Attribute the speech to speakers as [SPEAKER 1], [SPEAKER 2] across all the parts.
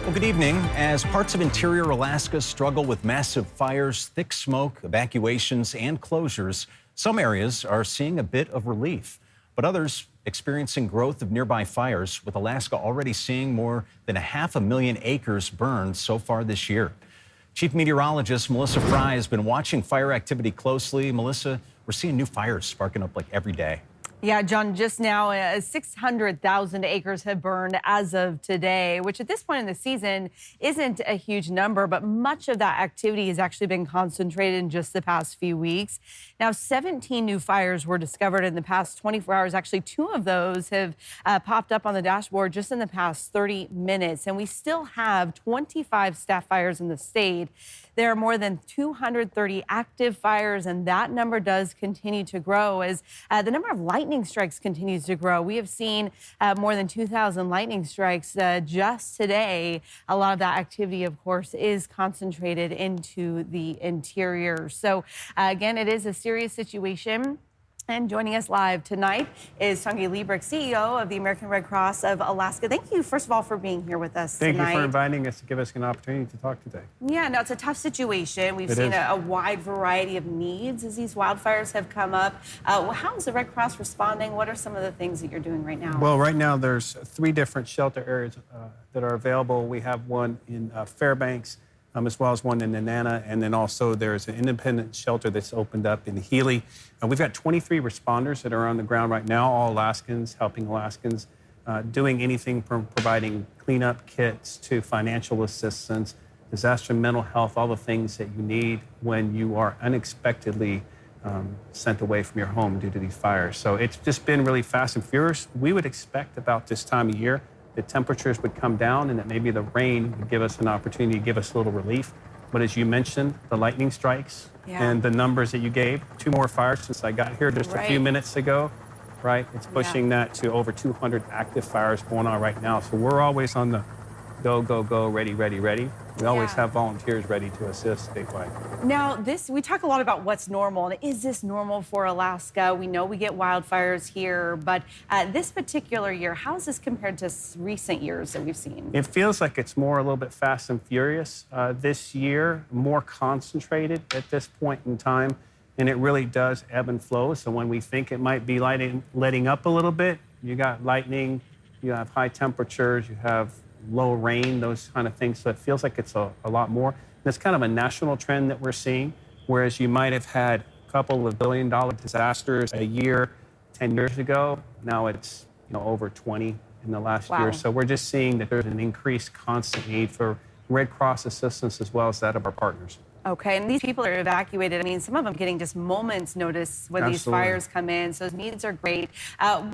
[SPEAKER 1] Well, good evening. As parts of interior Alaska struggle with massive fires, thick smoke, evacuations, and closures, some areas are seeing a bit of relief, but others experiencing growth of nearby fires, with Alaska already seeing more than 500,000 acres burned so far this year. Chief Meteorologist Melissa Fry has been watching fire activity closely. Melissa, we're seeing new fires sparking up like every day.
[SPEAKER 2] Yeah, John, just now 600,000 acres have burned as of today, which at this point in the season isn't a huge number, but much of that activity has actually been concentrated in just the past few weeks. Now, 17 new fires were discovered in the past 24 hours. Actually, 2 of those have popped up on the dashboard just in the past 30 minutes. And we still have 25 staff fires in the state. There are more than 230 active fires, and that number does continue to grow as the number of lightning strikes continues to grow. We have seen more than 2,000 lightning strikes just today. A lot of that activity, of course, is concentrated into the interior. So, again, it is a serious situation. And joining us live tonight is Tanguy Liebrick, CEO of the American Red Cross of Alaska. Thank you, first of all, for being here with us tonight.
[SPEAKER 3] Thank you for inviting us to give us an opportunity to talk today.
[SPEAKER 2] Yeah, no, it's a tough situation. We've seen a wide variety of needs as these wildfires have come up. How is the Red Cross responding? What are some of the things that you're doing right now?
[SPEAKER 3] Well, right now there's 3 different shelter areas that are available. We have one in Fairbanks, as well as one in Nenana, and then also there's an independent shelter that's opened up in Healy. We've got 23 responders that are on the ground right now, all Alaskans, helping Alaskans, doing anything from providing cleanup kits to financial assistance, disaster mental health, all the things that you need when you are unexpectedly sent away from your home due to these fires. So it's just been really fast and furious. We would expect about this time of year the temperatures would come down and that maybe the rain would give us an opportunity to give us a little relief. But as you mentioned, the lightning strikes and the numbers that you gave, 2 more fires since I got here just a few minutes ago, right? It's pushing that to over 200 active fires going on right now. So we're always on the go, go, go, ready, ready, ready. We always have volunteers ready to assist statewide.
[SPEAKER 2] Now, we talk a lot about what's normal, and is this normal for Alaska? We know we get wildfires here, but this particular year, how is this compared to recent years that we've seen?
[SPEAKER 3] It feels like it's more a little bit fast and furious this year, more concentrated at this point in time, and it really does ebb and flow. So when we think it might be letting up a little bit, you got lightning, you have high temperatures, you have low rain, those kind of things. So it feels like it's a lot more. And it's kind of a national trend that we're seeing, whereas you might have had a couple of billion-dollar disasters a year 10 years ago. Now it's over 20 in the last year. So we're just seeing that there's an increased constant need for Red Cross assistance as well as that of our partners.
[SPEAKER 2] Okay, and these people are evacuated. I mean, some of them getting just moments notice when these fires come in. So those needs are great.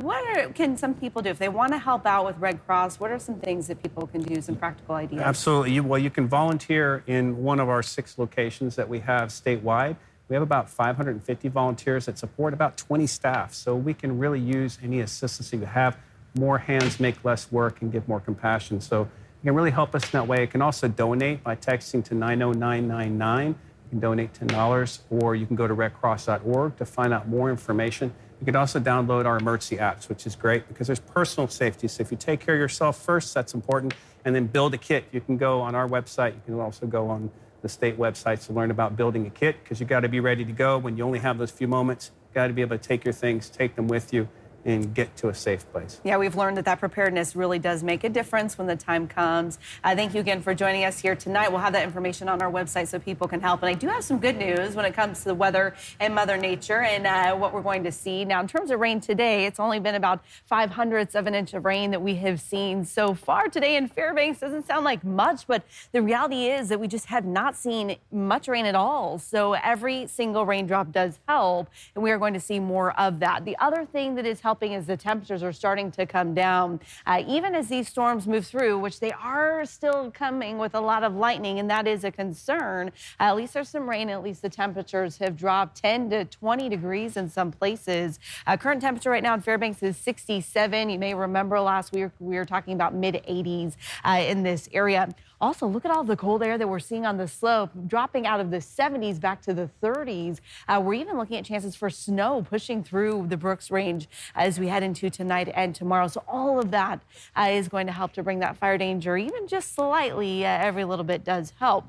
[SPEAKER 2] What can some people do if they want to help out with Red Cross? What are some things that people can do, some practical ideas?
[SPEAKER 3] Absolutely. Well, you can volunteer in one of our 6 locations that we have statewide. We have about 550 volunteers that support about 20 staff. So we can really use any assistance that you have. More hands make less work and give more compassion. So you can really help us in that way. You can also donate by texting to 90999. You can donate $10, or you can go to redcross.org to find out more information. You can also download our emergency apps, which is great because there's personal safety. So if you take care of yourself first, that's important, and then build a kit. You can go on our website. You can also go on the state websites to learn about building a kit, because you got to be ready to go when you only have those few moments. You got to be able to take your things, take them with you, and get to a safe place.
[SPEAKER 2] Yeah, we've learned that preparedness really does make a difference when the time comes. Thank you again for joining us here tonight. We'll have that information on our website so people can help. And I do have some good news when it comes to the weather and Mother Nature and what we're going to see. Now, in terms of rain today, it's only been about 0.05 of an inch of rain that we have seen so far today in Fairbanks. Doesn't sound like much, but the reality is that we just have not seen much rain at all. So every single raindrop does help, and we are going to see more of that. The other thing that is helping is the temperatures are starting to come down. Even as these storms move through, which they are still coming with a lot of lightning, and that is a concern. At least there's some rain, at least the temperatures have dropped 10 to 20 degrees in some places. Current temperature right now in Fairbanks is 67. You may remember last week we were talking about mid-80s in this area. Also, look at all the cold air that we're seeing on the slope, dropping out of the 70s back to the 30s. We're even looking at chances for snow pushing through the Brooks Range as we head into tonight and tomorrow. So all of that is going to help to bring that fire danger even just slightly. Every little bit does help.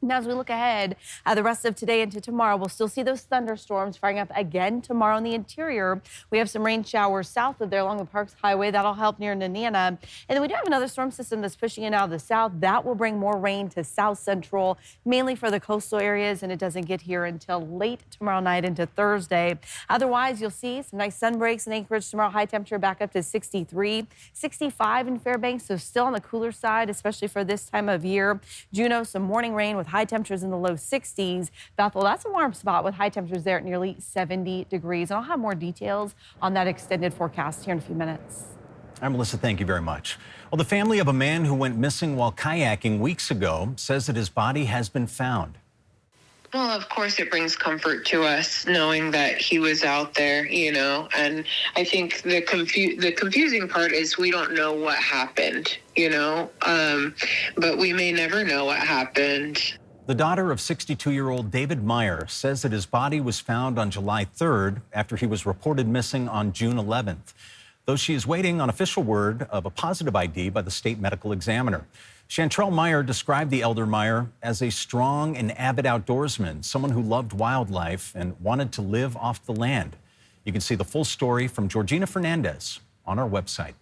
[SPEAKER 2] Now, as we look ahead, the rest of today into tomorrow, we'll still see those thunderstorms firing up again tomorrow in the interior. We have some rain showers south of there along the Parks Highway. That'll help near Nenana. And then we do have another storm system that's pushing in out of the south. That will bring more rain to south central, mainly for the coastal areas, and it doesn't get here until late tomorrow night into Thursday. Otherwise, you'll see some nice sun breaks in Anchorage tomorrow. High temperature back up to 63, 65 in Fairbanks, so still on the cooler side, especially for this time of year. Juneau, some morning rain with high temperatures in the low 60s. Bethel, that's a warm spot with high temperatures there at nearly 70 degrees. And I'll have more details on that extended forecast here in a few minutes.
[SPEAKER 1] All right, Melissa, thank you very much. Well, the family of a man who went missing while kayaking weeks ago says that his body has been found.
[SPEAKER 4] Well, of course, it brings comfort to us knowing that he was out there, and I think the confusing part is we don't know what happened, but we may never know what happened.
[SPEAKER 1] The daughter of 62-year-old David Meyer says that his body was found on July 3rd after he was reported missing on June 11th, though she is waiting on official word of a positive ID by the state medical examiner. Chantrell Meyer described the elder Meyer as a strong and avid outdoorsman, someone who loved wildlife and wanted to live off the land. You can see the full story from Georgina Fernandez on our website.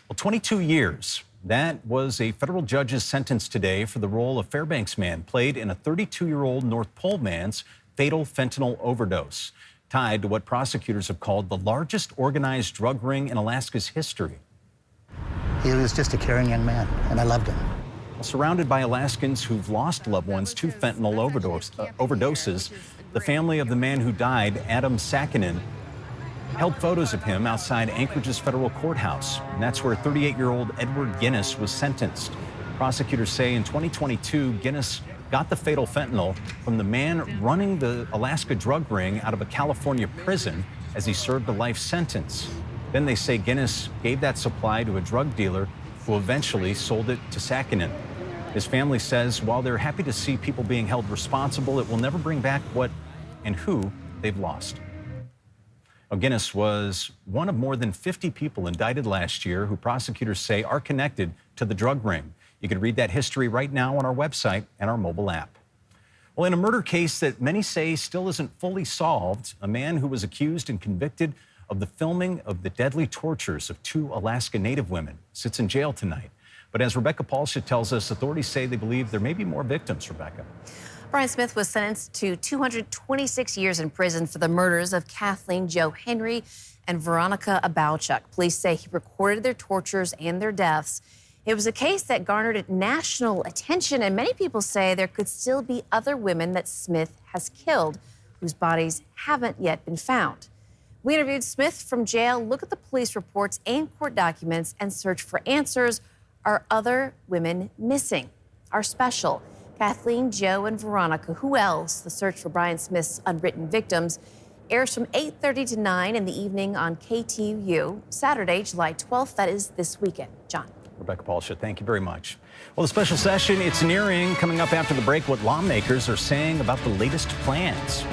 [SPEAKER 1] Well, 22 years. That was a federal judge's sentence today for the role a Fairbanks man played in a 32-year-old North Pole man's fatal fentanyl overdose, tied to what prosecutors have called the largest organized drug ring in Alaska's history.
[SPEAKER 5] He was just a caring young man, and I loved him.
[SPEAKER 1] Surrounded by Alaskans who've lost loved ones to fentanyl overdoses, the family of the man who died, Adam Sakinen, held photos of him outside Anchorage's federal courthouse. And that's where 38-year-old Edward Guinness was sentenced. Prosecutors say in 2022, Guinness got the fatal fentanyl from the man running the Alaska drug ring out of a California prison as he served a life sentence. Then they say Guinness gave that supply to a drug dealer who eventually sold it to Sakinen. His family says while they're happy to see people being held responsible, it will never bring back what and who they've lost. Now, Guinness was one of more than 50 people indicted last year who prosecutors say are connected to the drug ring. You can read that history right now on our website and our mobile app. Well, in a murder case that many say still isn't fully solved, a man who was accused and convicted of the filming of the deadly tortures of 2 Alaska Native women sits in jail tonight. But as Rebecca Paulsha tells us, authorities say they believe there may be more victims, Rebecca.
[SPEAKER 6] Brian Smith was sentenced to 226 years in prison for the murders of Kathleen Jo Henry and Veronica Abowchuk. Police say he recorded their tortures and their deaths. It was a case that garnered national attention, and many people say there could still be other women that Smith has killed whose bodies haven't yet been found. We interviewed Smith from jail, look at the police reports and court documents, and search for answers. Are other women missing? Our special, Kathleen, Jo, and Veronica. Who else? The search for Brian Smith's unwritten victims airs from 8:30 to 9 in the evening on KTUU, Saturday, July 12th. That is this weekend. John.
[SPEAKER 1] Rebecca Paulsha, thank you very much. Well, the special session, it's nearing. Coming up after the break, what lawmakers are saying about the latest plans.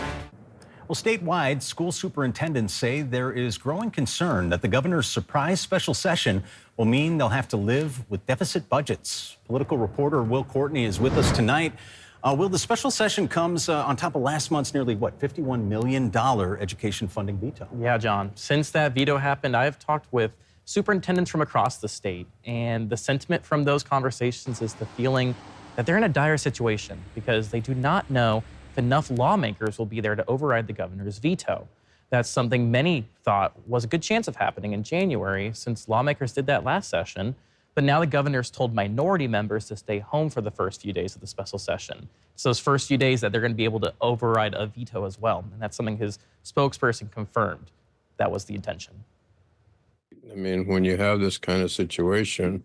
[SPEAKER 1] Well, statewide, school superintendents say there is growing concern that the governor's surprise special session will mean they'll have to live with deficit budgets. Political reporter Will Courtney is with us tonight. Will, the special session comes on top of last month's nearly, $51 million education funding veto?
[SPEAKER 7] Yeah, John. Since that veto happened, I've talked with superintendents from across the state, and the sentiment from those conversations is the feeling that they're in a dire situation because they do not know if enough lawmakers will be there to override the governor's veto. That's something many thought was a good chance of happening in January since lawmakers did that last session. But now the governor's told minority members to stay home for the first few days of the special session. It's those first few days that they're going to be able to override a veto as well. And that's something his spokesperson confirmed. That was the intention.
[SPEAKER 8] I mean, when you have this kind of situation,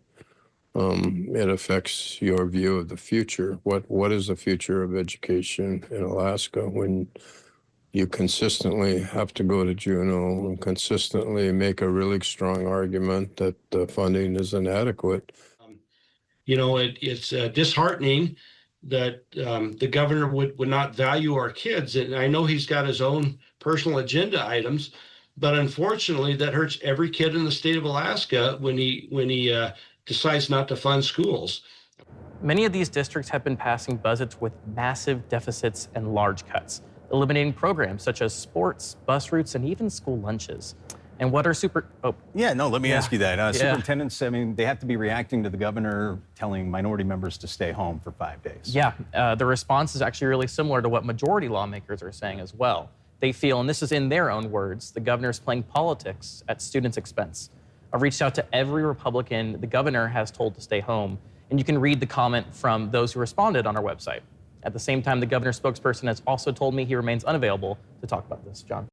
[SPEAKER 8] it affects your view of the future. What is the future of education in Alaska when you consistently have to go to Juneau and consistently make a really strong argument that the funding is inadequate?
[SPEAKER 9] It's disheartening that the governor would not value our kids. And I know he's got his own personal agenda items, But unfortunately, that hurts every kid in the state of Alaska when he decides not to fund schools.
[SPEAKER 7] Many of these districts have been passing budgets with massive deficits and large cuts, eliminating programs such as sports, bus routes, and even school lunches. And what are
[SPEAKER 1] let me ask you that. Superintendents, I mean, they have to be reacting to the governor telling minority members to stay home for 5 days.
[SPEAKER 7] Yeah, the response is actually really similar to what majority lawmakers are saying as well. They feel, and this is in their own words, the governor's playing politics at students' expense. I've reached out to every Republican the governor has told to stay home, and you can read the comment from those who responded on our website. At the same time, the governor's spokesperson has also told me he remains unavailable to talk about this. John.